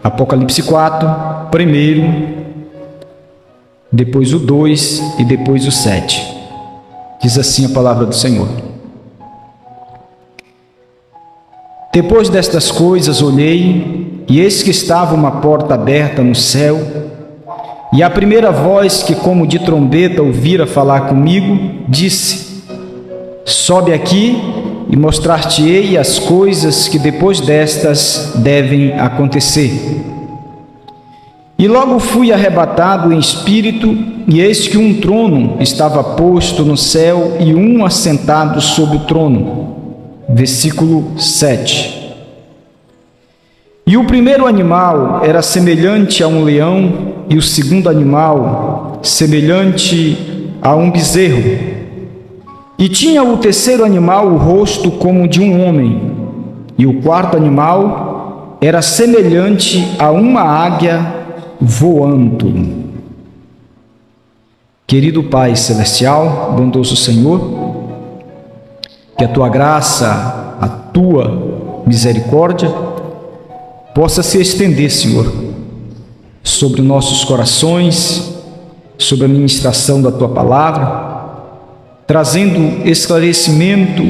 Apocalipse 4, primeiro, depois o 2 e depois o 7. Diz assim a palavra do Senhor. Depois destas coisas olhei, e eis que estava uma porta aberta no céu, e a primeira voz que como de trombeta ouvira falar comigo, disse: sobe aqui e mostrar-te-ei as coisas que depois destas devem acontecer. E logo fui arrebatado em espírito, e eis que um trono estava posto no céu e um assentado sobre o trono. Versículo 7. E o primeiro animal era semelhante a um leão, e o segundo animal semelhante a um bezerro. E tinha o terceiro animal o rosto como de um homem, e o quarto animal era semelhante a uma águia voando. Querido Pai Celestial, bondoso Senhor, que a Tua graça, a Tua misericórdia possa se estender, Senhor, sobre nossos corações, sobre a ministração da Tua palavra, trazendo esclarecimento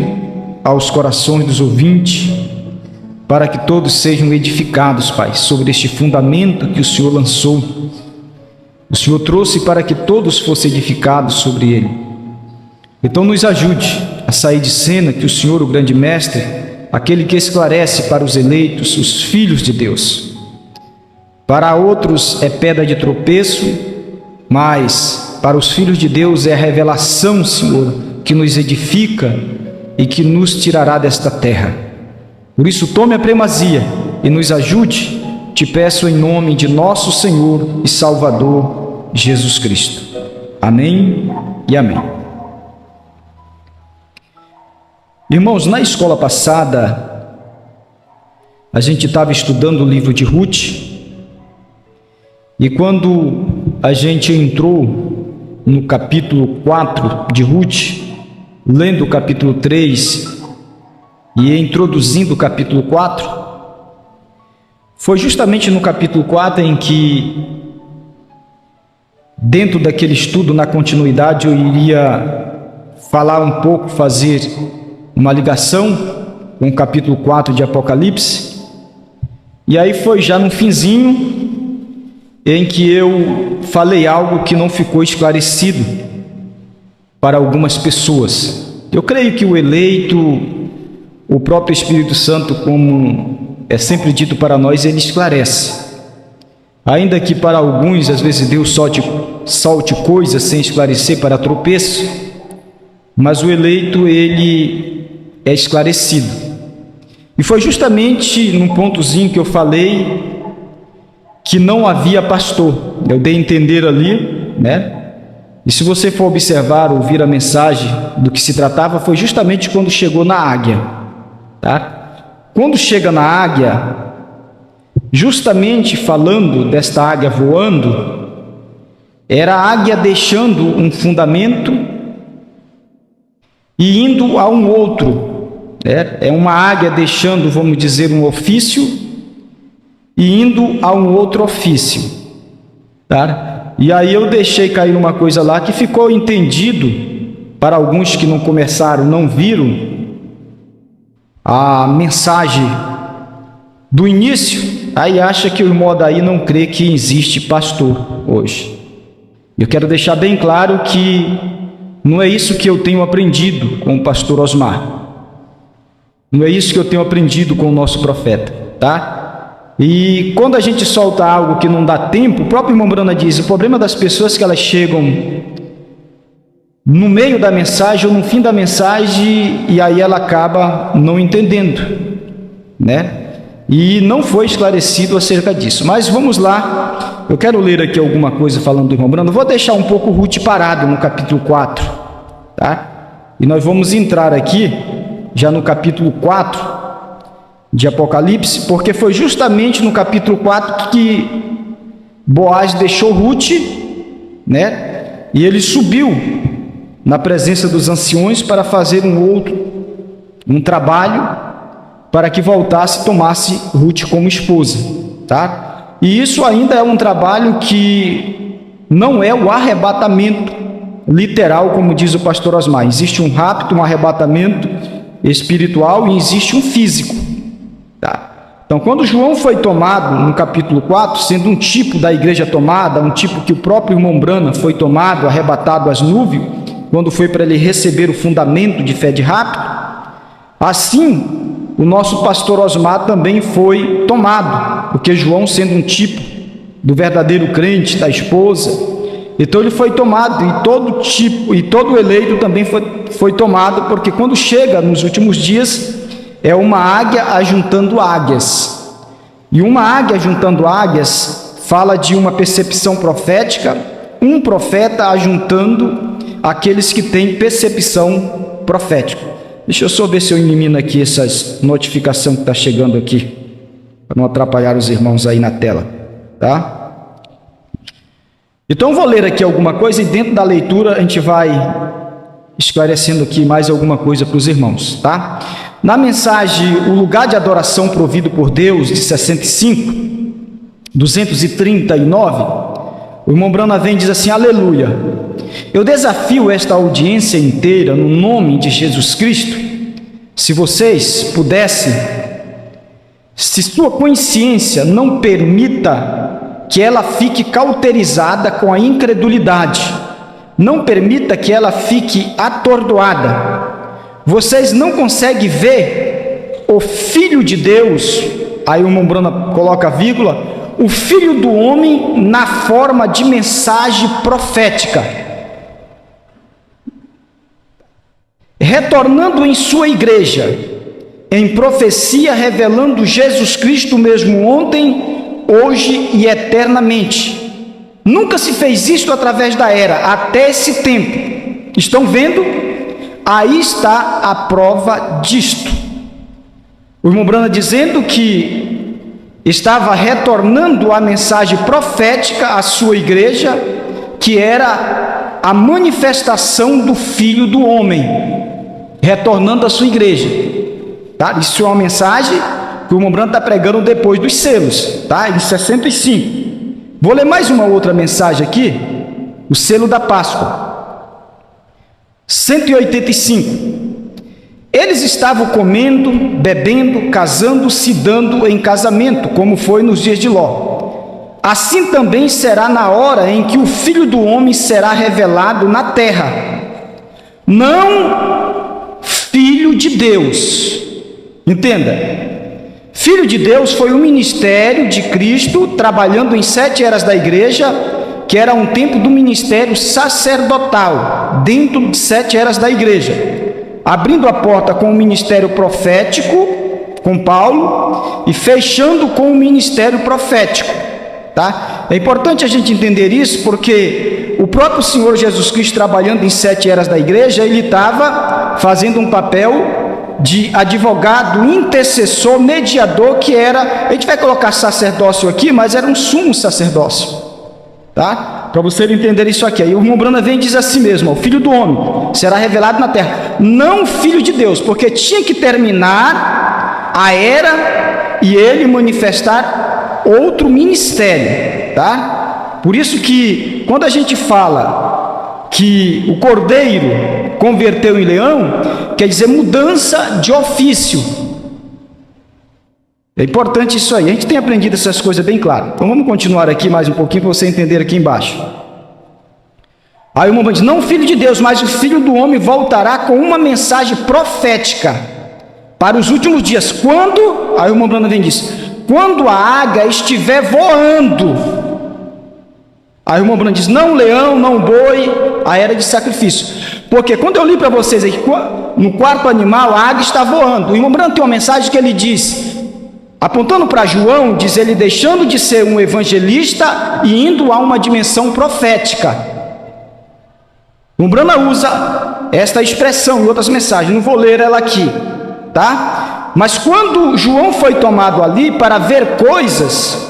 aos corações dos ouvintes, para que todos sejam edificados, Pai, sobre este fundamento que o Senhor lançou. O Senhor trouxe para que todos fossem edificados sobre ele. Então nos ajude a sair de cena que o Senhor, o grande mestre, aquele que esclarece para os eleitos, os filhos de Deus. Para outros é pedra de tropeço, mas para os filhos de Deus é a revelação, Senhor, que nos edifica e que nos tirará desta terra. Por isso, tome a primazia e nos ajude, te peço em nome de nosso Senhor e Salvador, Jesus Cristo. Amém e amém. Irmãos, na escola passada, a gente estava estudando o livro de Ruth, e quando a gente entrou no capítulo 4 de Ruth, lendo o capítulo 3 e introduzindo o capítulo 4, foi justamente no capítulo 4 em que, dentro daquele estudo, na continuidade, eu iria falar um pouco, fazer uma ligação com o capítulo 4 de Apocalipse, e aí foi já no finzinho em que eu falei algo que não ficou esclarecido para algumas pessoas. Eu creio que o eleito, o próprio Espírito Santo, como é sempre dito para nós, ele esclarece. Ainda que para alguns, às vezes, Deus solte coisas sem esclarecer para tropeço, mas o eleito, ele é esclarecido. E foi justamente num pontozinho que eu falei que não havia pastor. Eu dei a entender ali, né? E se você for observar, ouvir a mensagem do que se tratava, foi justamente quando chegou na águia, tá? Quando chega na águia, justamente falando desta águia voando, era a águia deixando um fundamento e indo a um outro. É uma águia deixando, vamos dizer, um ofício e indo a um outro ofício, tá? E aí eu deixei cair uma coisa lá que ficou entendido para alguns que não começaram, não viram a mensagem do início, aí acha que o irmão daí não crê que existe pastor hoje. Eu quero deixar bem claro que não é isso que eu tenho aprendido com o pastor Osmar. Não é isso que eu tenho aprendido com o nosso profeta, tá? E quando a gente solta algo que não dá tempo, o próprio irmão Brana diz, o problema das pessoas é que elas chegam no meio da mensagem ou no fim da mensagem e aí ela acaba não entendendo, né? E não foi esclarecido acerca disso. Mas vamos lá, eu quero ler aqui alguma coisa falando do irmão Brana. Vou deixar um pouco o Ruth parado no capítulo 4, tá? E nós vamos entrar aqui já no capítulo 4 de Apocalipse, porque foi justamente no capítulo 4 que Boaz deixou Ruth, né? E ele subiu na presença dos anciões para fazer um trabalho para que voltasse e tomasse Ruth como esposa, tá? E isso ainda é um trabalho que não é o arrebatamento literal, como diz o pastor Osmar. Existe um rapto, um arrebatamento espiritual e existe um físico. Tá? Então, quando João foi tomado, no capítulo 4, sendo um tipo da igreja tomada, um tipo que o próprio irmão Branham foi tomado, arrebatado às nuvens, quando foi para ele receber o fundamento de fé de rapto, assim, o nosso pastor Osmar também foi tomado, porque João, sendo um tipo do verdadeiro crente, da esposa, então ele foi tomado, e todo tipo, e todo eleito também foi tomado, porque quando chega nos últimos dias, é uma águia ajuntando águias. E uma águia ajuntando águias fala de uma percepção profética, um profeta ajuntando aqueles que têm percepção profética. Deixa eu só ver se eu elimino aqui essas notificações que está chegando aqui, para não atrapalhar os irmãos aí na tela, tá? Então eu vou ler aqui alguma coisa e dentro da leitura a gente vai esclarecendo aqui mais alguma coisa para os irmãos, tá? Na mensagem O Lugar de Adoração Provido por Deus, de 65, 239, o irmão Branham vem e diz assim: aleluia, eu desafio esta audiência inteira no nome de Jesus Cristo, se vocês pudessem, se sua consciência não permita que ela fique cauterizada com a incredulidade, não permita que ela fique atordoada, vocês não conseguem ver o Filho de Deus, aí o irmão Branham coloca vírgula, o Filho do Homem na forma de mensagem profética, retornando em sua igreja, em profecia, revelando Jesus Cristo mesmo ontem, hoje e eternamente. Nunca se fez isto através da era, até esse tempo. Estão vendo? Aí está a prova disto. O irmão Branham dizendo que estava retornando a mensagem profética à sua igreja, que era a manifestação do Filho do Homem, retornando à sua igreja. Tá? Isso é uma mensagem que o irmão Branham está pregando depois dos selos, tá? Em 65. Vou ler mais uma outra mensagem aqui, o selo da Páscoa. 185. Eles estavam comendo, bebendo, casando, se dando em casamento, como foi nos dias de Ló. Assim também será na hora em que o Filho do Homem será revelado na terra. Não Filho de Deus. Entenda. Filho de Deus foi o ministério de Cristo, trabalhando em 7 eras da igreja, que era um tempo do ministério sacerdotal, dentro de 7 eras da igreja, abrindo a porta com o ministério profético, com Paulo, e fechando com o ministério profético, tá? É importante a gente entender isso, porque o próprio Senhor Jesus Cristo, trabalhando em 7 eras da igreja, ele estava fazendo um papel de advogado, intercessor, mediador, que era, a gente vai colocar sacerdócio aqui, mas era um sumo sacerdócio, tá? Para você entender isso aqui. Aí o irmão Branham vem e diz assim mesmo: o Filho do Homem será revelado na terra, não Filho de Deus, porque tinha que terminar a era e ele manifestar outro ministério, tá? Por isso que quando a gente fala que o cordeiro converteu em leão, quer dizer mudança de ofício. É importante isso aí. A gente tem aprendido essas coisas bem claro. Então vamos continuar aqui mais um pouquinho para você entender aqui embaixo. Aí o irmão diz: não o Filho de Deus, mas o Filho do Homem voltará com uma mensagem profética para os últimos dias. Quando? Aí o irmão Branham vem e diz: quando a águia estiver voando. Aí o irmão Branham diz: não leão, não boi, a era de sacrifício. Porque quando eu li para vocês aqui, no quarto animal, a águia está voando. O irmão Branham tem uma mensagem que ele diz, apontando para João, diz ele deixando de ser um evangelista e indo a uma dimensão profética. O irmão Branham usa esta expressão em outras mensagens, não vou ler ela aqui, tá? Mas quando João foi tomado ali para ver coisas,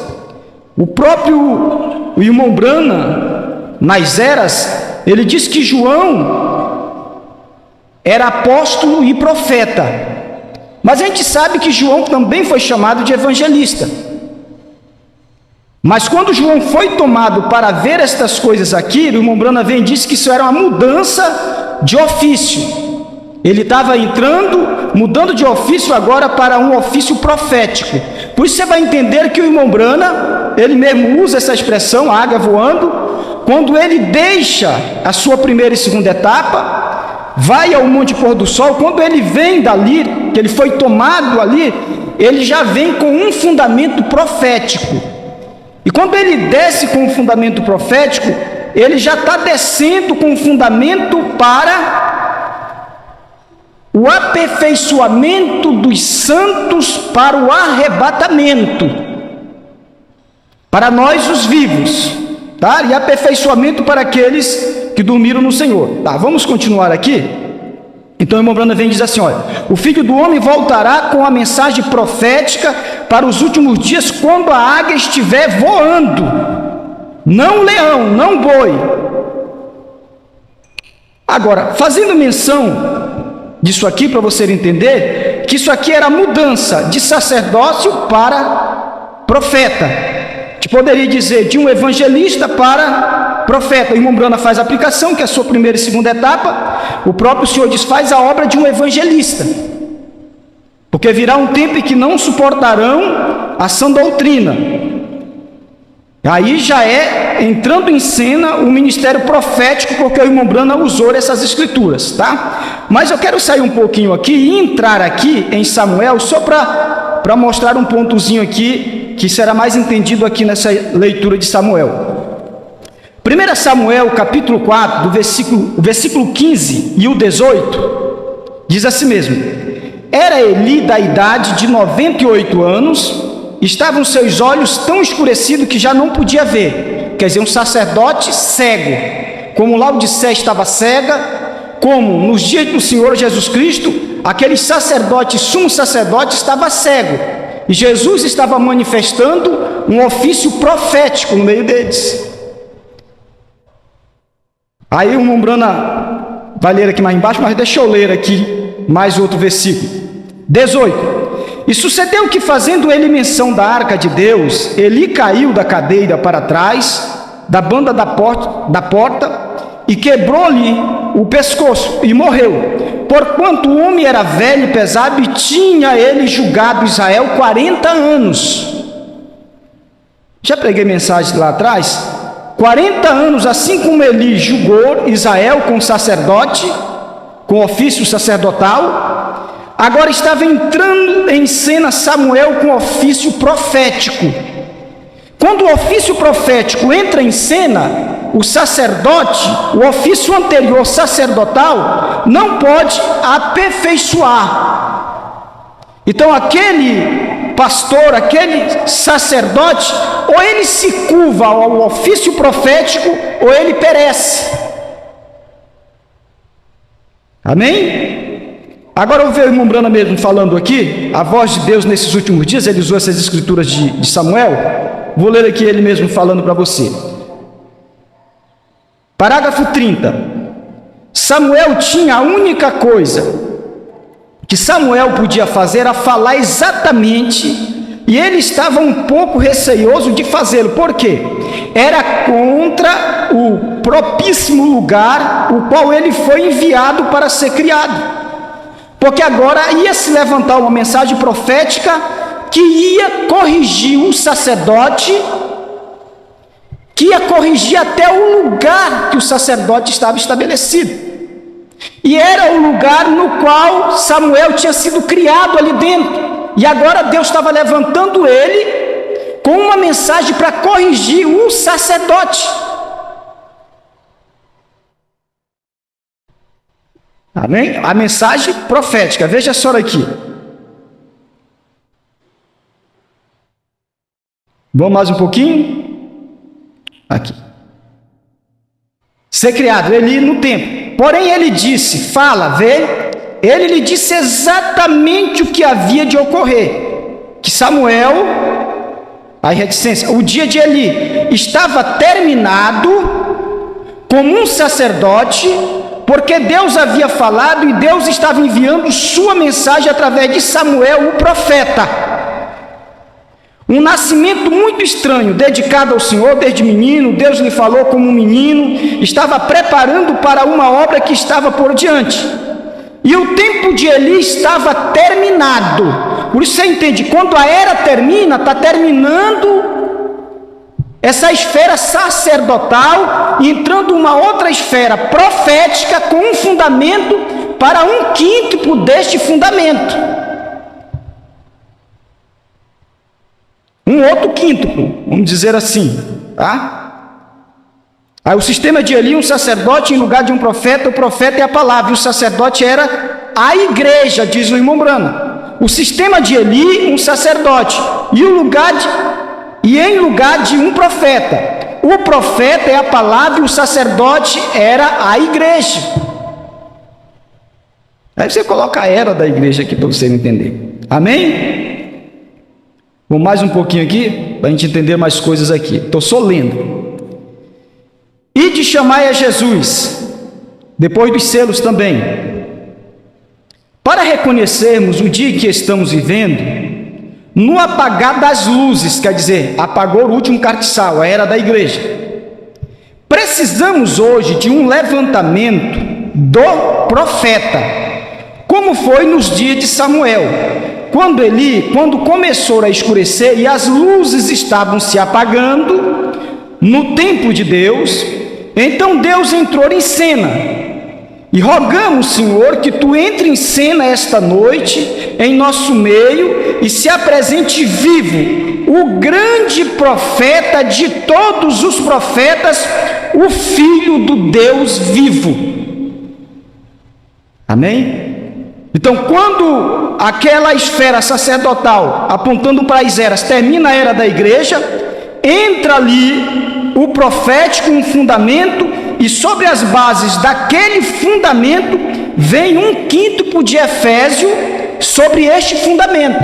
o irmão Branham, nas eras, ele diz que João era apóstolo e profeta, mas a gente sabe que João também foi chamado de evangelista. Mas quando João foi tomado para ver estas coisas aqui, o irmão Branham vem e disse que isso era uma mudança de ofício. Ele estava mudando de ofício agora para um ofício profético. Por isso você vai entender que o irmão Branham, ele mesmo usa essa expressão, a águia voando, quando ele deixa a sua primeira e segunda etapa, vai ao Monte Pôr do Sol, quando ele vem dali, que ele foi tomado ali, ele já vem com um fundamento profético. E quando ele desce com um fundamento profético, ele já está descendo com um fundamento para o aperfeiçoamento dos santos para o arrebatamento, para nós os vivos, tá? E aperfeiçoamento para aqueles que dormiram no Senhor. Tá, vamos continuar aqui. Então o irmão Branham vem e diz assim, olha, o Filho do Homem voltará com a mensagem profética para os últimos dias, quando a águia estiver voando, não leão, não boi. Agora, fazendo menção disso aqui, para você entender, que isso aqui era mudança de sacerdócio para profeta. A gente poderia dizer de um evangelista para profeta. O irmão Branham faz a aplicação, que é a sua primeira e segunda etapa. O próprio Senhor diz, faz a obra de um evangelista. Porque virá um tempo em que não suportarão a sã doutrina. Aí já é entrando em cena o ministério profético, porque o irmão Branham usou essas escrituras, tá? Mas eu quero sair um pouquinho aqui e entrar aqui em Samuel, só para mostrar um pontozinho aqui, que será mais entendido aqui nessa leitura de Samuel. 1 Samuel, capítulo 4, o versículo 15 e o 18, diz assim mesmo: era Eli da idade de 98 anos, estavam seus olhos tão escurecidos que já não podia ver. Quer dizer, um sacerdote cego, como Laodiceia estava cega, como nos dias do Senhor Jesus Cristo, aquele sacerdote, sumo sacerdote, estava cego, e Jesus estava manifestando um ofício profético no meio deles. Aí o irmão Branham vai ler aqui mais embaixo, mas deixa eu ler aqui mais outro versículo. 18. E sucedeu que, fazendo ele menção da arca de Deus, Eli caiu da cadeira para trás, da banda da porta, e quebrou-lhe o pescoço, e morreu. Porquanto o homem era velho e pesado, e tinha ele julgado Israel 40 anos. Já preguei mensagem lá atrás? 40 anos, assim como Eli julgou Israel com sacerdote, com ofício sacerdotal, agora estava entrando em cena Samuel com ofício profético. Quando o ofício profético entra em cena, o sacerdote, o ofício anterior sacerdotal, não pode aperfeiçoar. Então aquele pastor, aquele sacerdote, ou ele se curva ao ofício profético, ou ele perece. Amém? Agora eu vejo o irmão Branham mesmo falando aqui, a voz de Deus nesses últimos dias, ele usou essas escrituras de Samuel. Vou ler aqui ele mesmo falando para você. Parágrafo 30. Samuel tinha a única coisa que Samuel podia fazer, era falar exatamente, e ele estava um pouco receoso de fazê-lo. Por quê? Era contra o propíssimo lugar o qual ele foi enviado para ser criado. Porque agora ia se levantar uma mensagem profética que ia corrigir o sacerdote, que ia corrigir até o lugar que o sacerdote estava estabelecido. E era o lugar no qual Samuel tinha sido criado ali dentro. E agora Deus estava levantando ele com uma mensagem para corrigir o sacerdote. Amém? A mensagem profética, veja só aqui. Vamos mais um pouquinho? Aqui. Ser criado, Eli no tempo. Porém ele disse, fala, vê. Ele lhe disse exatamente o que havia de ocorrer. Que Samuel, a reticência, o dia de Eli estava terminado como um sacerdote, porque Deus havia falado e Deus estava enviando sua mensagem através de Samuel, o profeta. Um nascimento muito estranho, dedicado ao Senhor desde menino. Deus lhe falou como um menino, estava preparando para uma obra que estava por diante. E o tempo de Eli estava terminado. Por isso você entende, quando a era termina, está terminando essa esfera sacerdotal e entrando uma outra esfera profética com um fundamento para um quíntuplo deste fundamento. Um outro quíntuplo, vamos dizer assim, tá? Aí o sistema de Eli, um sacerdote em lugar de um profeta, o profeta é a palavra, e o sacerdote era a igreja, diz o irmão Brana. O sistema de Eli, um sacerdote, e em lugar de um profeta. O profeta é a palavra e o sacerdote era a igreja. Aí você coloca a era da igreja aqui para você entender. Amém? Vou mais um pouquinho aqui, para a gente entender mais coisas aqui. Estou só lendo. E de chamai a Jesus, depois dos selos também, para reconhecermos o dia que estamos vivendo, no apagar das luzes, quer dizer, apagou o último cartiçal, a era da igreja. Precisamos hoje de um levantamento do profeta, como foi nos dias de Samuel. Quando começou a escurecer e as luzes estavam se apagando, no tempo de Deus, então Deus entrou em cena. E rogamos, Senhor, que Tu entre em cena esta noite, em nosso meio, e se apresente vivo, o grande profeta de todos os profetas, o Filho do Deus vivo. Amém? Então, quando aquela esfera sacerdotal, apontando para as eras, termina a era da igreja, entra ali o profético, um fundamento, e sobre as bases daquele fundamento, vem um quíntuplo de Efésio sobre este fundamento.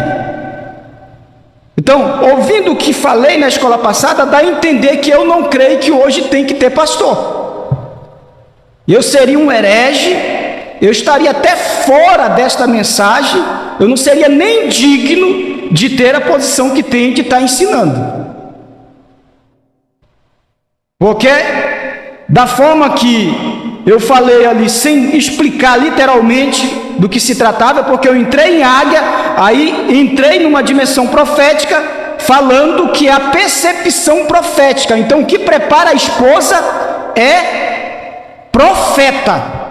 Então, ouvindo o que falei na escola passada, dá a entender que eu não creio que hoje tem que ter pastor. Eu seria um herege, eu estaria até fora desta mensagem, eu não seria nem digno de ter a posição que tenho de estar ensinando. Porque, da forma que eu falei ali, sem explicar literalmente do que se tratava, porque eu entrei em águia, aí entrei numa dimensão profética, falando que é a percepção profética. Então, o que prepara a esposa é profeta.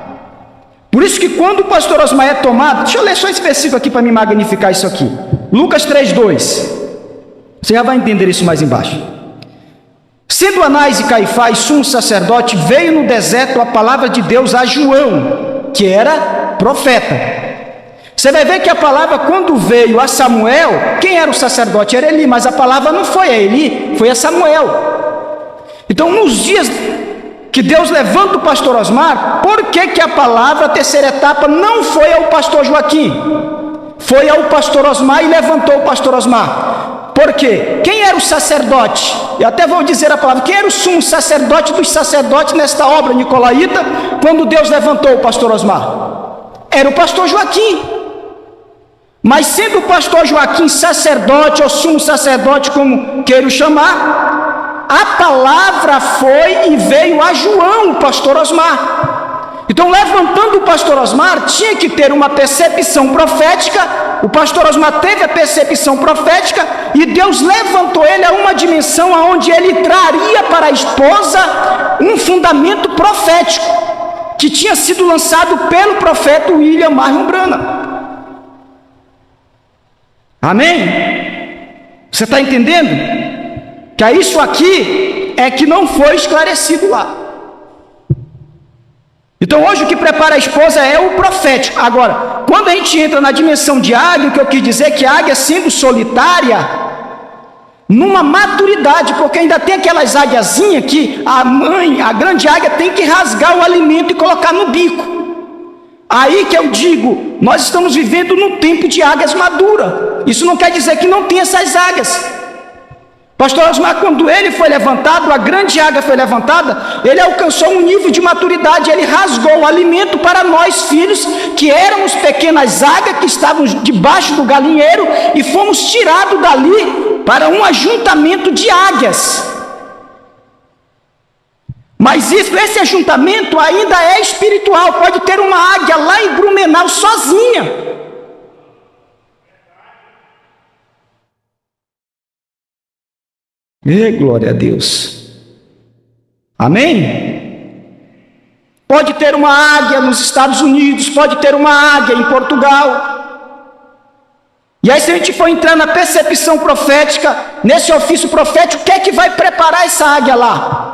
Por isso que quando o pastor Osmar é tomado, deixa eu ler só esse versículo aqui para me magnificar isso aqui. Lucas 3:2. Você já vai entender isso mais embaixo. Sendo Anás e Caifás sumo sacerdote, veio no deserto a palavra de Deus a João, que era profeta. Você vai ver que a palavra, quando veio a Samuel, quem era o sacerdote? Era Eli, mas a palavra não foi a Eli, foi a Samuel. Então, nos dias que Deus levanta o pastor Osmar, por que a palavra, a terceira etapa, não foi ao pastor Joaquim? Foi ao pastor Osmar e levantou o pastor Osmar. Por quê? Quem era o sacerdote? Eu até vou dizer a palavra. Quem era o sumo sacerdote dos sacerdotes nesta obra nicolaíta, quando Deus levantou o pastor Osmar? Era o pastor Joaquim. Mas sendo o pastor Joaquim sacerdote ou sumo sacerdote, como queiro chamar, a palavra foi e veio a João, o pastor Osmar. Então, levantando o pastor Osmar, tinha que ter uma percepção profética. O pastor Osmar teve a percepção profética e Deus levantou ele a uma dimensão onde ele traria para a esposa um fundamento profético que tinha sido lançado pelo profeta William Marion Branham. Amém? Você está entendendo? Que isso aqui é que não foi esclarecido lá. Então hoje o que prepara a esposa é o profético. Agora, quando a gente entra na dimensão de águia, o que eu quis dizer é que a águia, sendo solitária, numa maturidade, porque ainda tem aquelas águiazinhas que a mãe, a grande águia, tem que rasgar o alimento e colocar no bico. Aí que eu digo, nós estamos vivendo num tempo de águias maduras. Isso não quer dizer que não tem essas águias. Pastor Osmar, quando ele foi levantado, a grande águia foi levantada, ele alcançou um nível de maturidade, ele rasgou o alimento para nós filhos, que éramos pequenas águias, que estávamos debaixo do galinheiro, e fomos tirados dali para um ajuntamento de águias. Mas esse ajuntamento ainda é espiritual. Pode ter uma águia lá em Blumenau sozinha. Glória a Deus. Amém? Pode ter uma águia nos Estados Unidos, pode ter uma águia em Portugal. E aí, se a gente for entrar na percepção profética, nesse ofício profético, o que é que vai preparar essa águia lá?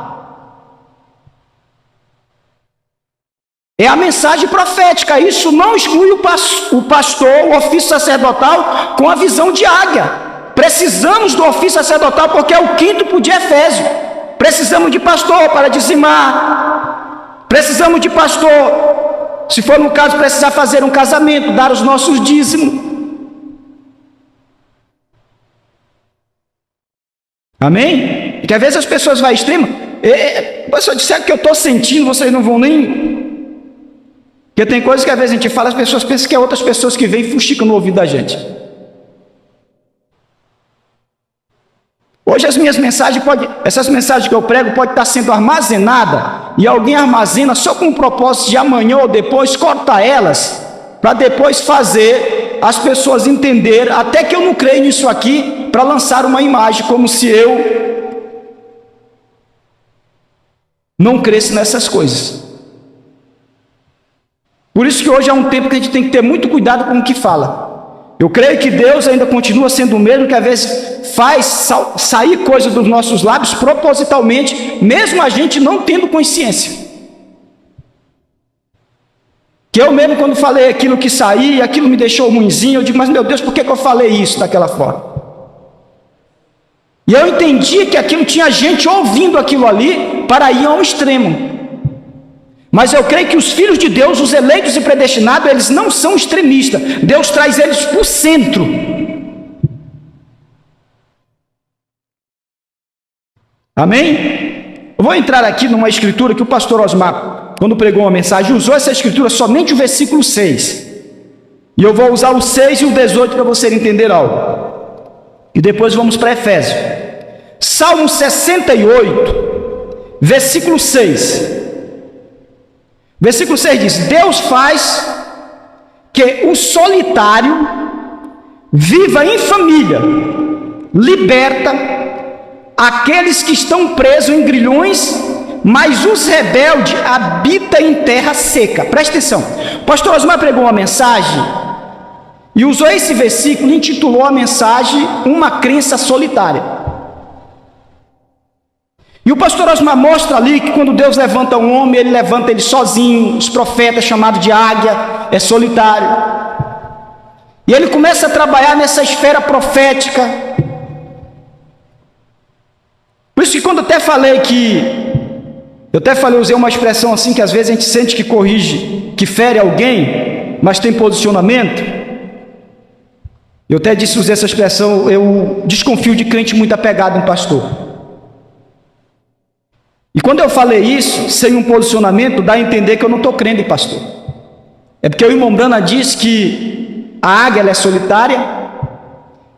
É a mensagem profética. Isso não exclui o pastor, o ofício sacerdotal, com a visão de águia. Precisamos do ofício sacerdotal porque é o 5º de Efésio. Precisamos de pastor para dizimar. Precisamos de pastor, se for no caso, precisar fazer um casamento, dar os nossos dízimos. Amém? Porque às vezes as pessoas vão ao extremo. Se eu disser que eu estou sentindo, vocês não vão nem... Porque tem coisas que às vezes a gente fala, as pessoas pensam que é outras pessoas que vêm e fuxicam no ouvido da gente. Hoje as minhas mensagens, essas mensagens que eu prego podem estar sendo armazenadas e alguém armazena só com o propósito de amanhã ou depois cortar elas, para depois fazer as pessoas entenderem, até que eu não creio nisso aqui, para lançar uma imagem como se eu não cresce nessas coisas. Por isso que hoje é um tempo que a gente tem que ter muito cuidado com o que fala. Eu creio que Deus ainda continua sendo o mesmo, que às vezes faz sair coisas dos nossos lábios propositalmente, mesmo a gente não tendo consciência. Que eu mesmo, quando falei aquilo que saí, aquilo me deixou ruinzinho, eu digo, mas meu Deus, por que eu falei isso daquela forma? E eu entendi que aquilo tinha gente ouvindo aquilo ali para ir ao extremo. Mas eu creio que os filhos de Deus, os eleitos e predestinados, eles não são extremistas. Deus traz eles para o centro. Amém? Eu vou entrar aqui numa escritura que o pastor Osmar, quando pregou uma mensagem, usou essa escritura somente o versículo 6. E eu vou usar o 6 e o 18 para você entender algo. E depois vamos para Efésios. Salmo 68, versículo 6. Versículo 6 diz: Deus faz que o solitário viva em família, liberta aqueles que estão presos em grilhões, mas os rebeldes habitam em terra seca. Presta atenção, o pastor Osmar pregou uma mensagem e usou esse versículo e intitulou a mensagem Uma Crença Solitária. E o pastor Osmar mostra ali que quando Deus levanta um homem, ele levanta ele sozinho. Os profetas, chamados de águia, é solitário. E ele começa a trabalhar nessa esfera profética. Por isso que quando eu até falei usei uma expressão assim, que às vezes a gente sente que corrige, que fere alguém, mas tem posicionamento. Eu até usei essa expressão, eu desconfio de crente muito apegado em pastor. E quando eu falei isso, sem um posicionamento, dá a entender que eu não estou crendo em pastor. É porque o irmão Brana diz que a águia ela é solitária,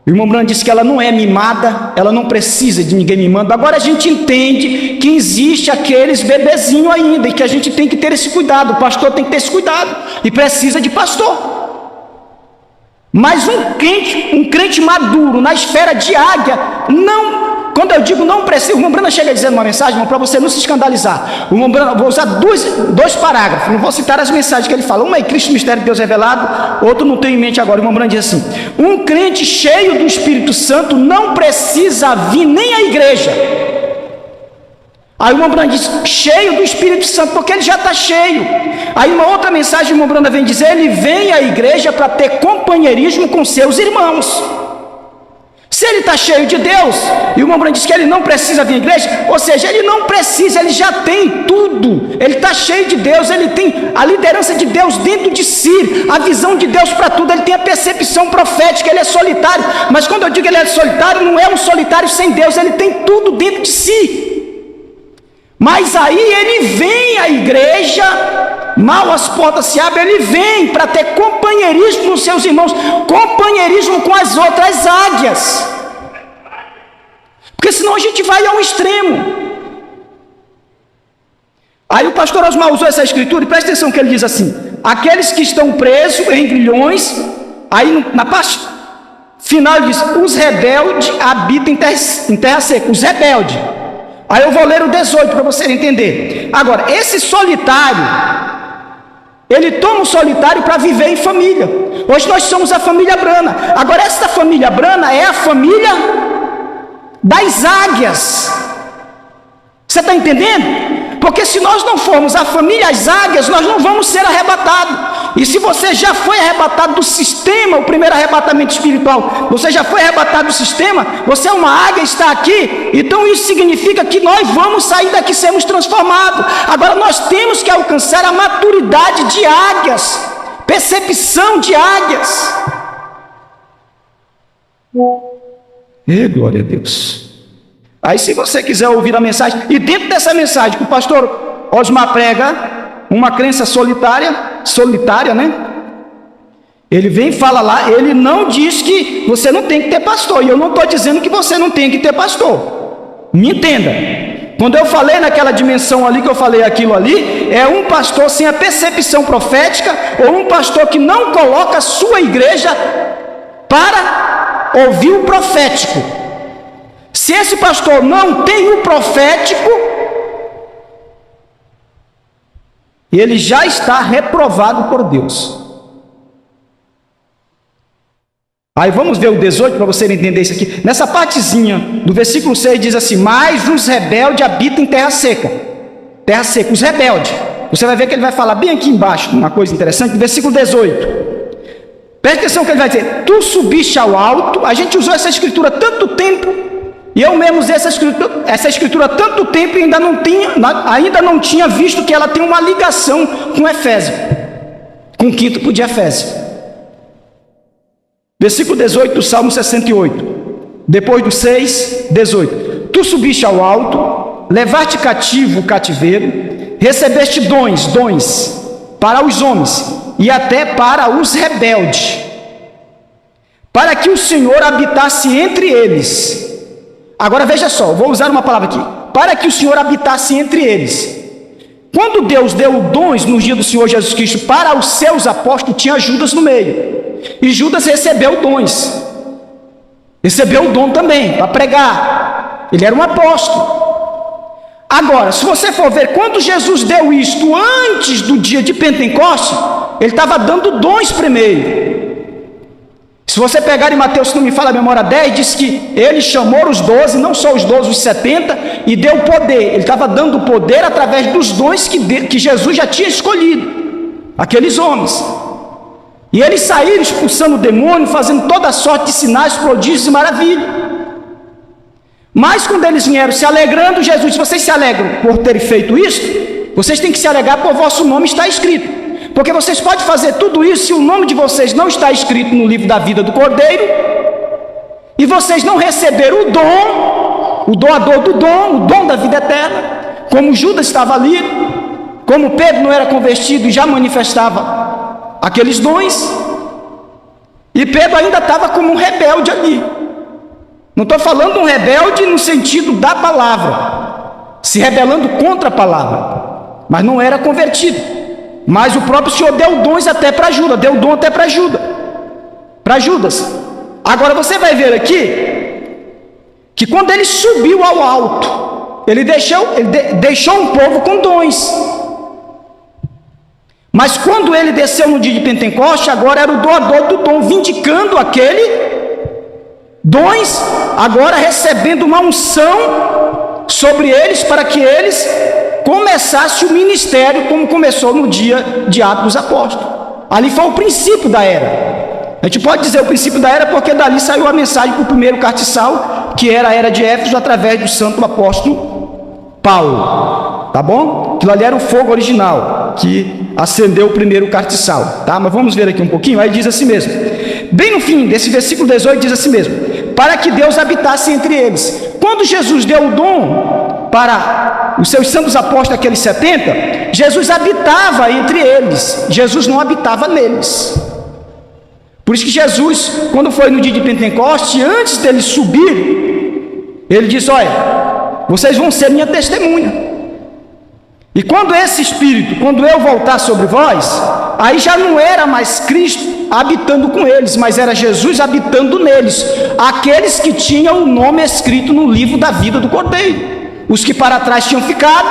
o irmão Brana diz que ela não é mimada, ela não precisa de ninguém mimando. Agora a gente entende que existe aqueles bebezinhos ainda, e que a gente tem que ter esse cuidado, o pastor tem que ter esse cuidado, e precisa de pastor. Mas um crente maduro, na esfera de águia, não. Quando eu digo não precisa, o irmão Brana chega dizendo uma mensagem, para você não se escandalizar. O irmão Brana, vou usar dois parágrafos, não vou citar as mensagens que ele fala. Uma é Cristo, Mistério de Deus Revelado, outro não tenho em mente agora. O irmão Brana diz assim: um crente cheio do Espírito Santo não precisa vir nem à igreja. Aí o irmão Brana diz, cheio do Espírito Santo, porque ele já está cheio. Aí uma outra mensagem o irmão Brana vem dizer, ele vem à igreja para ter companheirismo com seus irmãos. Se ele está cheio de Deus, e o irmão Brana diz que ele não precisa vir à igreja, ou seja, ele não precisa, ele já tem tudo, ele está cheio de Deus, ele tem a liderança de Deus dentro de si, a visão de Deus para tudo, ele tem a percepção profética, ele é solitário, mas quando eu digo ele é solitário, não é um solitário sem Deus, ele tem tudo dentro de si. Mas aí ele vem à igreja, mal as portas se abrem, ele vem para ter companheirismo com seus irmãos, companheirismo com as outras águias. Porque senão a gente vai ao extremo. Aí o pastor Osmar usou essa escritura, e presta atenção que ele diz assim: aqueles que estão presos em grilhões, aí na parte final ele diz: os rebeldes habitam em terra seca, os rebeldes. Aí eu vou ler o 18 para você entender. Agora, esse solitário, ele toma o solitário para viver em família. Hoje nós somos a família Brana. Agora, essa família Brana é a família das águias. Você está entendendo? Porque se nós não formos a família das águias, nós não vamos ser arrebatados. E se você já foi arrebatado do sistema, o primeiro arrebatamento espiritual, você já foi arrebatado do sistema, você é uma águia, está aqui, então isso significa que nós vamos sair daqui, sermos transformados. Agora nós temos que alcançar a maturidade de águias, percepção de águias. E glória a Deus. Aí se você quiser ouvir a mensagem, e dentro dessa mensagem que o pastor Osmar prega, uma crença solitária, né? Ele vem e fala lá, ele não diz que você não tem que ter pastor, e eu não estou dizendo que você não tem que ter pastor. Me entenda. Quando eu falei naquela dimensão ali, que eu falei aquilo ali, é um pastor sem a percepção profética, ou um pastor que não coloca a sua igreja para ouvir o profético. Se esse pastor não tem o profético, ele já está reprovado por Deus. Aí vamos ver o 18 para você entender isso aqui. Nessa partezinha do versículo 6 diz assim: mas os rebeldes habitam em terra seca. Terra seca, os rebeldes. Você vai ver que ele vai falar bem aqui embaixo uma coisa interessante, no versículo 18. Preste atenção que ele vai dizer: tu subiste ao alto. A gente usou essa escritura tanto tempo, e eu mesmo usei essa escritura há tanto tempo, e ainda não tinha visto que ela tem uma ligação com Efésios, com o quinto de Efésios. Versículo 18 do Salmo 68, depois do 6, 18. Tu subiste ao alto, levaste cativo o cativeiro, recebeste dons para os homens, e até para os rebeldes, para que o Senhor habitasse entre eles. Agora veja só, vou usar uma palavra aqui: para que o Senhor habitasse entre eles. Quando Deus deu dons no dia do Senhor Jesus Cristo para os seus apóstolos, tinha Judas no meio, e Judas recebeu dons, recebeu o dom também para pregar. Ele era um apóstolo. Agora, se você for ver, quando Jesus deu isto antes do dia de Pentecostes, ele estava dando dons primeiro. Se você pegar em Mateus, se não me fala a memória, 10, diz que ele chamou os 12, não só os 12, os 70, e deu poder. Ele estava dando poder através dos dons que Jesus já tinha escolhido, aqueles homens. E eles saíram expulsando o demônio, fazendo toda sorte de sinais, prodígios e maravilhas. Mas quando eles vieram se alegrando, Jesus disse: vocês se alegram por terem feito isso? Vocês têm que se alegrar por vosso nome está escrito. Porque vocês podem fazer tudo isso se o nome de vocês não está escrito no livro da vida do Cordeiro, e vocês não receberam o dom, o doador do dom, o dom da vida eterna, como Judas estava ali, como Pedro não era convertido e já manifestava aqueles dons, e Pedro ainda estava como um rebelde ali. Não estou falando um rebelde no sentido da palavra, se rebelando contra a palavra, mas não era convertido. Mas o próprio Senhor deu dons até para Judas, deu dom até para Judas. Agora você vai ver aqui que quando ele subiu ao alto, ele deixou um povo com dons. Mas quando ele desceu no dia de Pentecoste, agora era o doador do dom, vindicando aquele dons, agora recebendo uma unção sobre eles, para que eles começasse o ministério como começou no dia de Atos dos Apóstolos. Ali foi o princípio da era. A gente pode dizer o princípio da era porque dali saiu a mensagem para o primeiro castiçal, que era a era de Éfeso, através do santo apóstolo Paulo. Tá bom? Aquilo ali era o fogo original que acendeu o primeiro castiçal, tá? Mas vamos ver aqui um pouquinho. Aí diz assim mesmo, bem no fim desse versículo 18 diz assim mesmo: para que Deus habitasse entre eles. Quando Jesus deu o dom para os seus santos apóstolos, aqueles 70, Jesus habitava entre eles, Jesus não habitava neles. Por isso que Jesus, quando foi no dia de Pentecoste, antes dele subir, Ele diz: olha, vocês vão ser minha testemunha. E quando esse Espírito, quando eu voltar sobre vós, aí já não era mais Cristo habitando com eles, mas era Jesus habitando neles, aqueles que tinham o nome escrito no livro da vida do Cordeiro. Os que para trás tinham ficado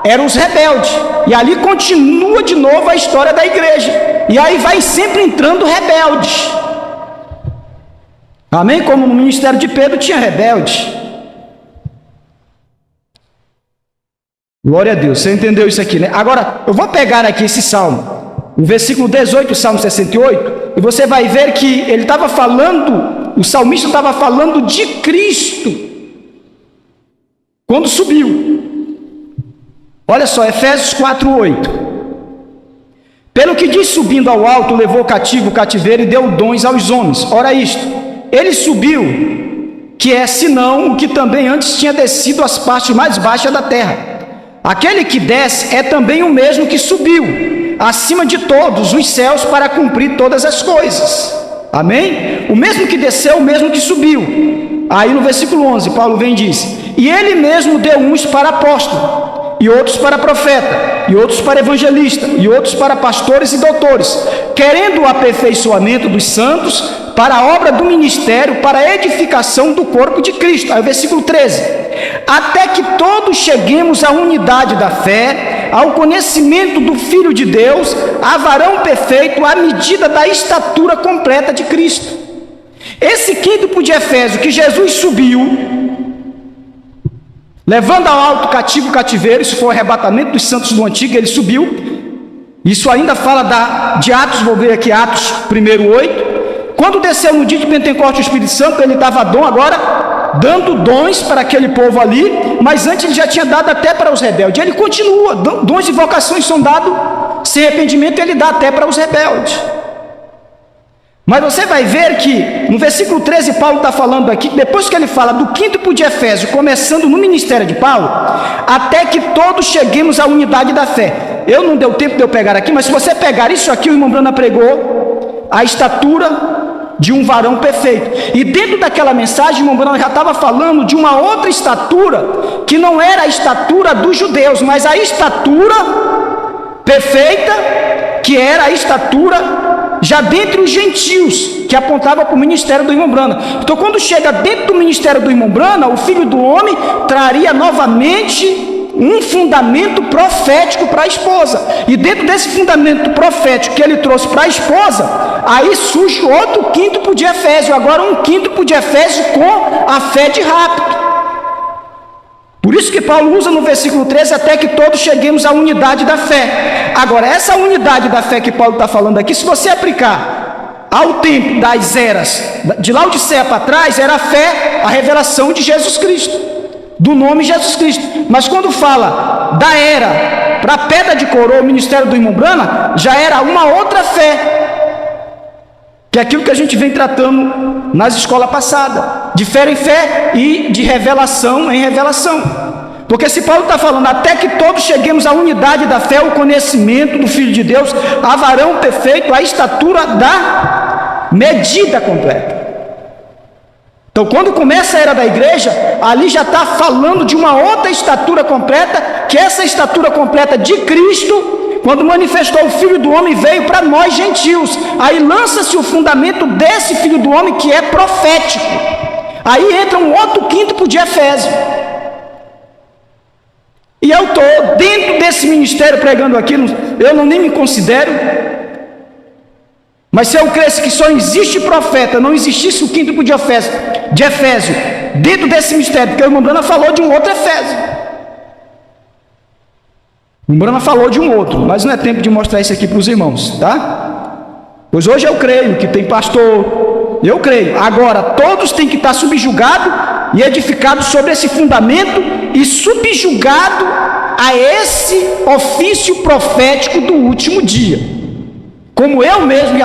eram os rebeldes, e ali continua de novo a história da igreja, e aí vai sempre entrando rebeldes, amém? Como no ministério de Pedro tinha rebeldes. Glória a Deus, você entendeu isso aqui, né? Agora, eu vou pegar aqui esse salmo, o versículo 18, o salmo 68, e você vai ver que ele estava falando, o salmista estava falando de Cristo, quando subiu. Olha só, Efésios 4:8. Pelo que diz, subindo ao alto, levou cativo o cativeiro e deu dons aos homens. Ora isto, ele subiu, que é senão o que também antes tinha descido às partes mais baixas da terra. Aquele que desce é também o mesmo que subiu acima de todos os céus para cumprir todas as coisas. Amém? O mesmo que desceu, o mesmo que subiu. Aí no versículo 11, Paulo vem e diz: e ele mesmo deu uns para apóstolo, e outros para profeta, e outros para evangelista, e outros para pastores e doutores, querendo o aperfeiçoamento dos santos para a obra do ministério, para a edificação do corpo de Cristo. Aí o versículo 13: até que todos cheguemos à unidade da fé, ao conhecimento do Filho de Deus, a varão perfeito, à medida da estatura completa de Cristo. Esse quinto de Efésios, que Jesus subiu, levando ao alto cativo o cativeiro, isso foi o arrebatamento dos santos do antigo, ele subiu. Isso ainda fala de Atos, vou ver aqui Atos 1:8. Quando desceu no dia de Pentecostes o Espírito Santo, ele dava dom, agora dando dons para aquele povo ali, mas antes ele já tinha dado até para os rebeldes. Ele continua, dons e vocações são dados sem arrependimento, ele dá até para os rebeldes. Mas você vai ver que no versículo 13 Paulo está falando aqui, depois que ele fala do quinto de Efésios, começando no ministério de Paulo, até que todos cheguemos à unidade da fé. Eu não deu tempo de eu pegar aqui, mas se você pegar isso aqui, o irmão Brana pregou a estatura de um varão perfeito, e dentro daquela mensagem o irmão Brana já estava falando de uma outra estatura, que não era a estatura dos judeus, mas a estatura perfeita, que era a estatura já dentre os gentios, que apontava para o ministério do irmão Brana. Então quando chega dentro do ministério do irmão Brana, o Filho do Homem traria novamente um fundamento profético para a esposa, e dentro desse fundamento profético que ele trouxe para a esposa, aí surge outro quinto de Efésio, agora um quinto de Efésio com a fé de rapto. Por isso que Paulo usa no versículo 13, até que todos cheguemos à unidade da fé. Agora, essa unidade da fé que Paulo está falando aqui, se você aplicar ao tempo das eras, de Laodiceia para trás, era a fé, a revelação de Jesus Cristo, do nome Jesus Cristo. Mas quando fala da era para a pedra de coroa, o ministério do irmão Brana, já era uma outra fé, que é aquilo que a gente vem tratando nas escolas passadas, de fé em fé e de revelação em revelação. Porque se Paulo está falando, até que todos cheguemos à unidade da fé, o conhecimento do Filho de Deus, a varão perfeito, a estatura da medida completa. Então quando começa a era da igreja, ali já está falando de uma outra estatura completa, que essa estatura completa de Cristo, quando manifestou o Filho do Homem, veio para nós gentios. Aí lança-se o fundamento desse Filho do Homem, que é profético. Aí entra um outro quinto de Efésio. E eu estou dentro desse ministério pregando aqui, eu não nem me considero, mas se eu cresce que só existe profeta, não existisse o quinto de Efésio, dentro desse ministério, porque o irmão Brana falou de um outro Efésio. O irmão Brana falou de um outro, mas não é tempo de mostrar isso aqui para os irmãos, tá? Pois hoje eu creio que tem pastor, eu creio. Agora, todos têm que estar subjugados e edificados sobre esse fundamento e subjugado a esse ofício profético do último dia. Como eu mesmo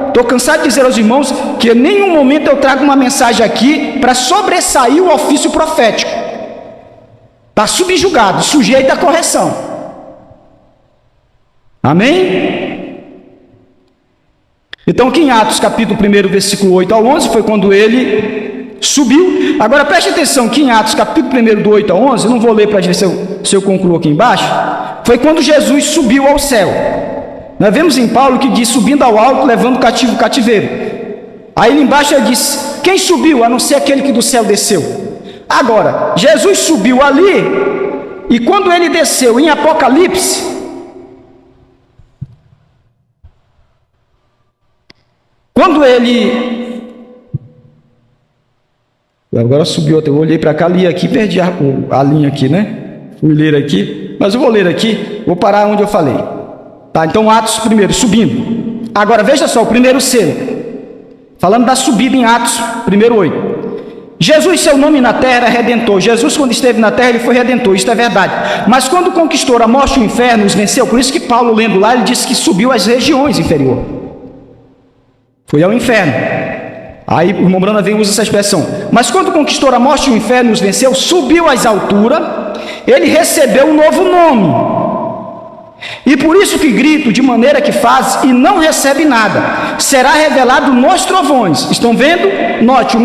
estou cansado de dizer aos irmãos que em nenhum momento eu trago uma mensagem aqui para sobressair o ofício profético. Está subjugado, sujeito à correção. Amém? Então aqui em Atos capítulo 1, versículo 8 ao 11, foi quando ele subiu. Agora preste atenção que em Atos capítulo 1 do 8 a 11, eu não vou ler para ver se eu concluo aqui embaixo, foi quando Jesus subiu ao céu. Nós vemos em Paulo que diz, subindo ao alto, levando o cativo o cativeiro. Aí embaixo ele diz, quem subiu, a não ser aquele que do céu desceu? Agora, Jesus subiu ali, e quando ele desceu em Apocalipse, quando ele... Agora subiu, eu olhei para cá, li aqui, perdi a linha aqui, né? Fui ler aqui, mas eu vou ler aqui, vou parar onde eu falei. Tá, então Atos primeiro, subindo. Agora veja só, o primeiro selo. Falando da subida em Atos 1:8. Jesus, seu nome na terra era Redentor. Jesus, quando esteve na terra, ele foi Redentor, isto é verdade. Mas quando conquistou a morte e o inferno, os venceu. Por isso que Paulo, lendo lá, ele disse que subiu às regiões inferiores. Foi ao inferno. Aí o irmão Brana vem e usa essa expressão. Mas quando conquistou a morte e o inferno, os venceu, subiu às alturas, ele recebeu um novo nome. E por isso que grito, de maneira que faz e não recebe nada, será revelado nos trovões. Estão vendo? Note o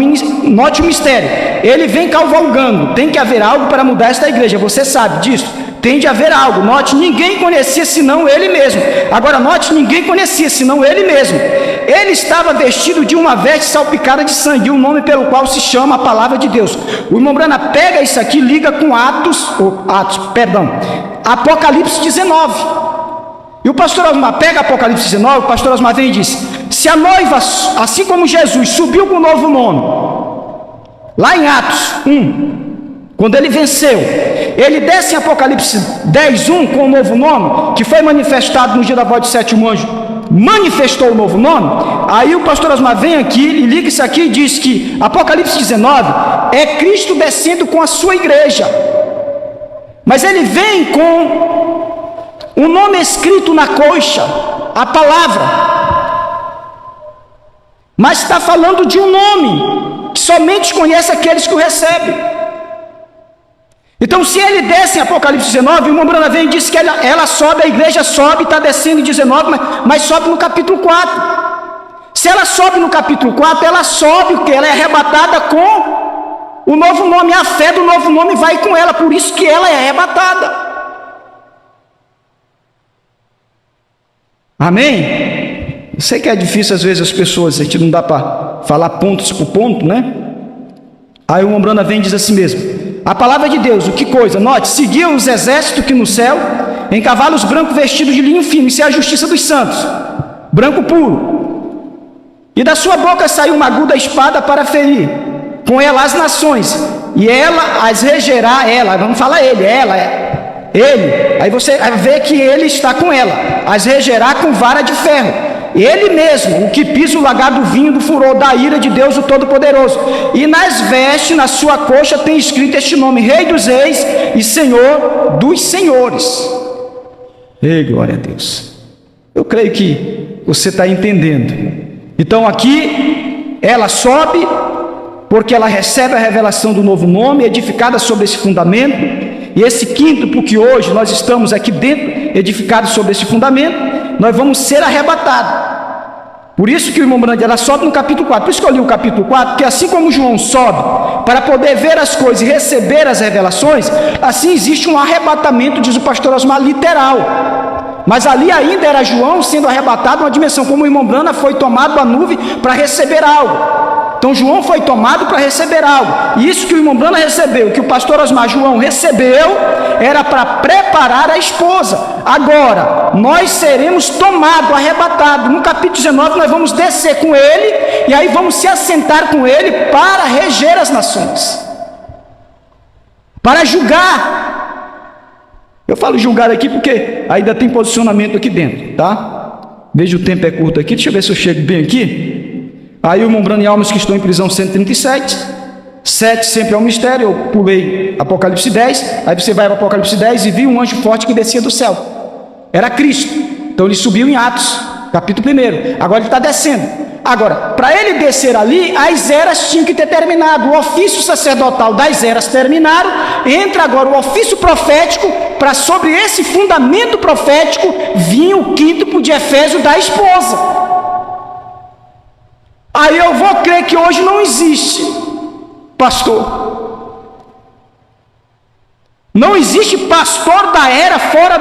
mistério. Ele vem cavalgando. Tem que haver algo para mudar esta igreja. Você sabe disso. Tem de haver algo. Note, ninguém conhecia senão ele mesmo. Agora note, ninguém conhecia senão ele mesmo. Ele estava vestido de uma veste salpicada de sangue, o nome pelo qual se chama a palavra de Deus. O irmão Brana pega isso aqui, liga com Apocalipse 19. E o pastor Osmar pega Apocalipse 19, o pastor Osmar vem e diz, se a noiva, assim como Jesus, subiu com um novo nome, lá em Atos 1, quando ele venceu, ele desce em Apocalipse 10:1 com um novo nome, que foi manifestado no dia da voz do sétimo anjo, manifestou o novo nome. Aí o pastor Osmar vem aqui e liga isso aqui e diz que Apocalipse 19 é Cristo descendo com a sua igreja, mas ele vem com um nome escrito na coxa, a palavra, mas está falando de um nome que somente conhece aqueles que o recebem. Então, se ele desce em Apocalipse 19, o irmão Brana vem e diz que ela sobe, a igreja sobe, está descendo em 19, mas sobe no capítulo 4. Se ela sobe no capítulo 4, ela sobe o que? Ela é arrebatada com o novo nome, a fé do novo nome vai com ela, por isso que ela é arrebatada. Amém? Eu sei que é difícil às vezes as pessoas, a gente não dá para falar pontos por ponto, né? Aí o irmão Brana vem e diz assim mesmo, a palavra de Deus, o que coisa? Note, seguiam os exércitos que no céu, em cavalos brancos vestidos de linho fino, isso é a justiça dos santos, branco puro. E da sua boca saiu uma aguda espada para ferir, com ela as nações, e ela as regerá, vamos falar ele, aí você vê que ele está com ela, as regerá com vara de ferro, ele mesmo, o que pisa o lagar do vinho do furor da ira de Deus o Todo-Poderoso, e nas vestes, na sua coxa tem escrito este nome, Rei dos Reis e Senhor dos Senhores. Ei, glória a Deus. Eu creio que você está entendendo. Então aqui ela sobe porque ela recebe a revelação do novo nome, edificada sobre esse fundamento. E esse quíntuplo que hoje nós estamos aqui dentro, edificado sobre esse fundamento, nós vamos ser arrebatados. Por isso que o irmão Brandi, ela sobe no capítulo 4. Por isso que eu li o capítulo 4, porque assim como João sobe para poder ver as coisas e receber as revelações, assim existe um arrebatamento, diz o pastor Osmar, literal. Mas ali ainda era João sendo arrebatado uma dimensão, como o irmão Brana foi tomado da nuvem para receber algo. Então João foi tomado para receber algo, e isso que o irmão Brana recebeu, que o pastor Osmar João recebeu, era para preparar a esposa. Agora, nós seremos tomados, arrebatados. No capítulo 19 nós vamos descer com ele, e aí vamos se assentar com ele para reger as nações, para julgar. Eu falo julgar aqui porque ainda tem posicionamento aqui dentro, tá? Veja o tempo é curto aqui, deixa eu ver se eu chego bem aqui. Aí o irmão Brana e almas que estão em prisão 137, 7 sempre é um mistério, eu pulei Apocalipse 10, aí você vai para Apocalipse 10 e viu um anjo forte que descia do céu, era Cristo, então ele subiu em Atos, capítulo 1, agora ele está descendo. Agora, para ele descer ali, as eras tinham que ter terminado, o ofício sacerdotal das eras terminaram, entra agora o ofício profético, para sobre esse fundamento profético, vinha o quíntuplo de Efésio da esposa. Aí eu vou crer que hoje não existe pastor. Não existe pastor da era fora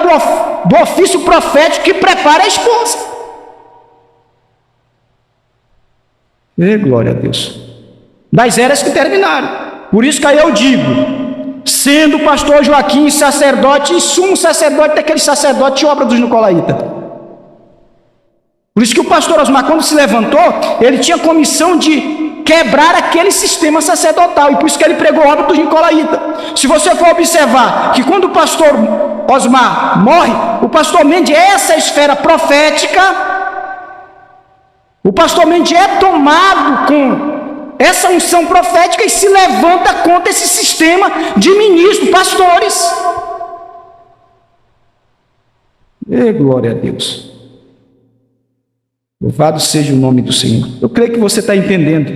do ofício profético que prepare a esposa. Glória a Deus. Das eras que terminaram. Por isso que aí eu digo, sendo o pastor Joaquim sacerdote e sumo sacerdote daquele sacerdote de obra dos nicolaítas. Por isso que o pastor Osmar, quando se levantou, ele tinha comissão de quebrar aquele sistema sacerdotal, e por isso que ele pregou a obra dos nicolaítas. Se você for observar que quando o pastor Osmar morre, o pastor Mendes é essa esfera profética, o pastor Mendes é tomado com essa unção profética e se levanta contra esse sistema de ministros, pastores. Glória a Deus. Louvado seja o nome do Senhor. Eu creio que você está entendendo.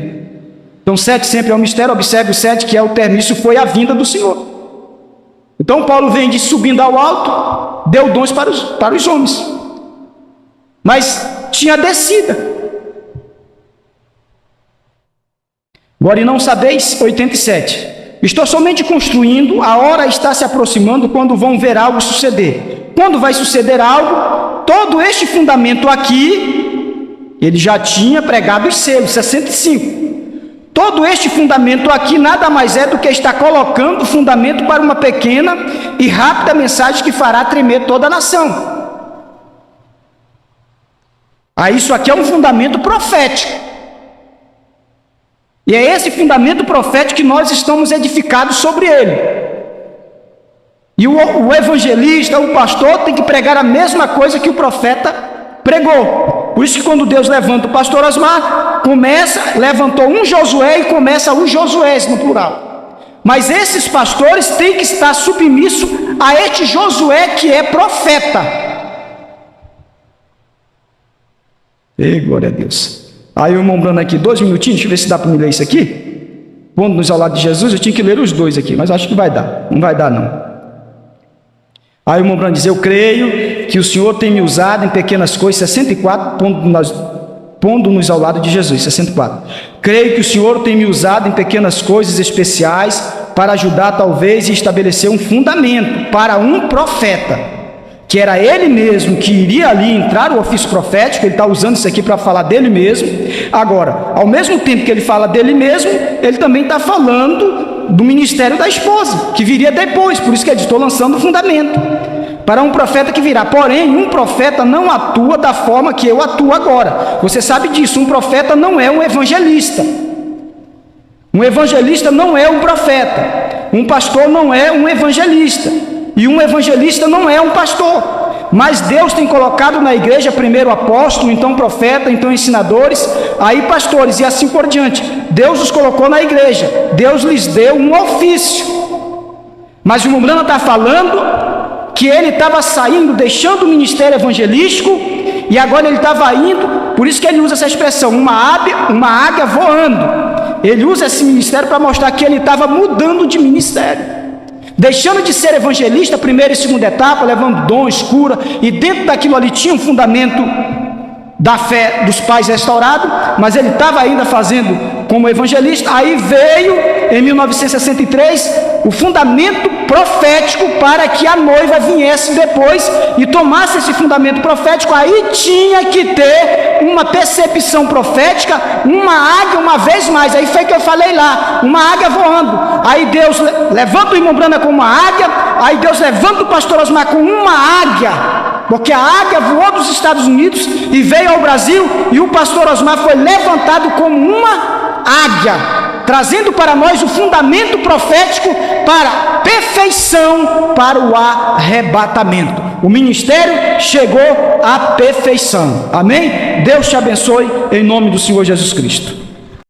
Então 7 sempre é um mistério. Observe o 7, que é o termo. Isso foi a vinda do Senhor. Então Paulo vem de subindo ao alto, deu dons para os homens, mas tinha descida. Agora, e não sabeis, 87, estou somente construindo, a hora está se aproximando, quando vão ver algo suceder. Quando vai suceder algo, todo este fundamento aqui, ele já tinha pregado os selos, 65. Todo este fundamento aqui nada mais é do que está colocando o fundamento para uma pequena e rápida mensagem que fará tremer toda a nação. Isso aqui é um fundamento profético. E é esse fundamento profético que nós estamos edificados sobre ele. E o evangelista, o pastor, tem que pregar a mesma coisa que o profeta pregou. Por isso que quando Deus levanta o pastor Osmar, levantou um Josué e começa os Josués no plural. Mas esses pastores têm que estar submissos a este Josué que é profeta. Glória a Deus. Aí o irmão Bruno aqui, 2 minutinhos, deixa eu ver se dá para me ler isso aqui. Pondo-nos ao lado de Jesus, eu tinha que ler os dois aqui, mas acho que vai dar. Não vai dar, não. Aí o irmão Bruno diz, eu creio que o Senhor tem me usado em pequenas coisas, 64, pondo-nos ao lado de Jesus, 64. Creio que o Senhor tem me usado em pequenas coisas especiais para ajudar talvez e estabelecer um fundamento para um profeta, que era ele mesmo que iria ali entrar o ofício profético. Ele está usando isso aqui para falar dele mesmo. Agora, ao mesmo tempo que ele fala dele mesmo, ele também está falando do ministério da esposa, que viria depois. Por isso que ele diz, estou lançando o fundamento para um profeta que virá. Porém, um profeta não atua da forma que eu atuo agora. Você sabe disso, um profeta não é um evangelista. Um evangelista não é um profeta. Um pastor não é um evangelista. E um evangelista não é um pastor. Mas Deus tem colocado na igreja primeiro apóstolo, então profeta, então ensinadores, aí pastores e assim por diante. Deus os colocou na igreja, Deus lhes deu um ofício. Mas o Mumbrana está falando que ele estava saindo, deixando o ministério evangelístico, e agora ele estava indo, por isso que ele usa essa expressão, uma águia voando. Ele usa esse ministério para mostrar que ele estava mudando de ministério. Deixando de ser evangelista, primeira e segunda etapa, levando dons, cura, e dentro daquilo ali tinha um fundamento da fé dos pais restaurado, mas ele estava ainda fazendo como evangelista. Aí veio, em 1963, o fundamento profético para que a noiva viesse depois e tomasse esse fundamento profético. Aí tinha que ter uma percepção profética, uma águia uma vez mais. Aí foi que eu falei lá, uma águia voando. Aí Deus levanta o irmão Brana com uma águia, aí Deus levanta o pastor Osmar com uma águia, porque a águia voou dos Estados Unidos e veio ao Brasil, e o pastor Osmar foi levantado como uma águia, trazendo para nós o fundamento profético para perfeição, para o arrebatamento. O ministério chegou à perfeição. Amém? Deus te abençoe em nome do Senhor Jesus Cristo.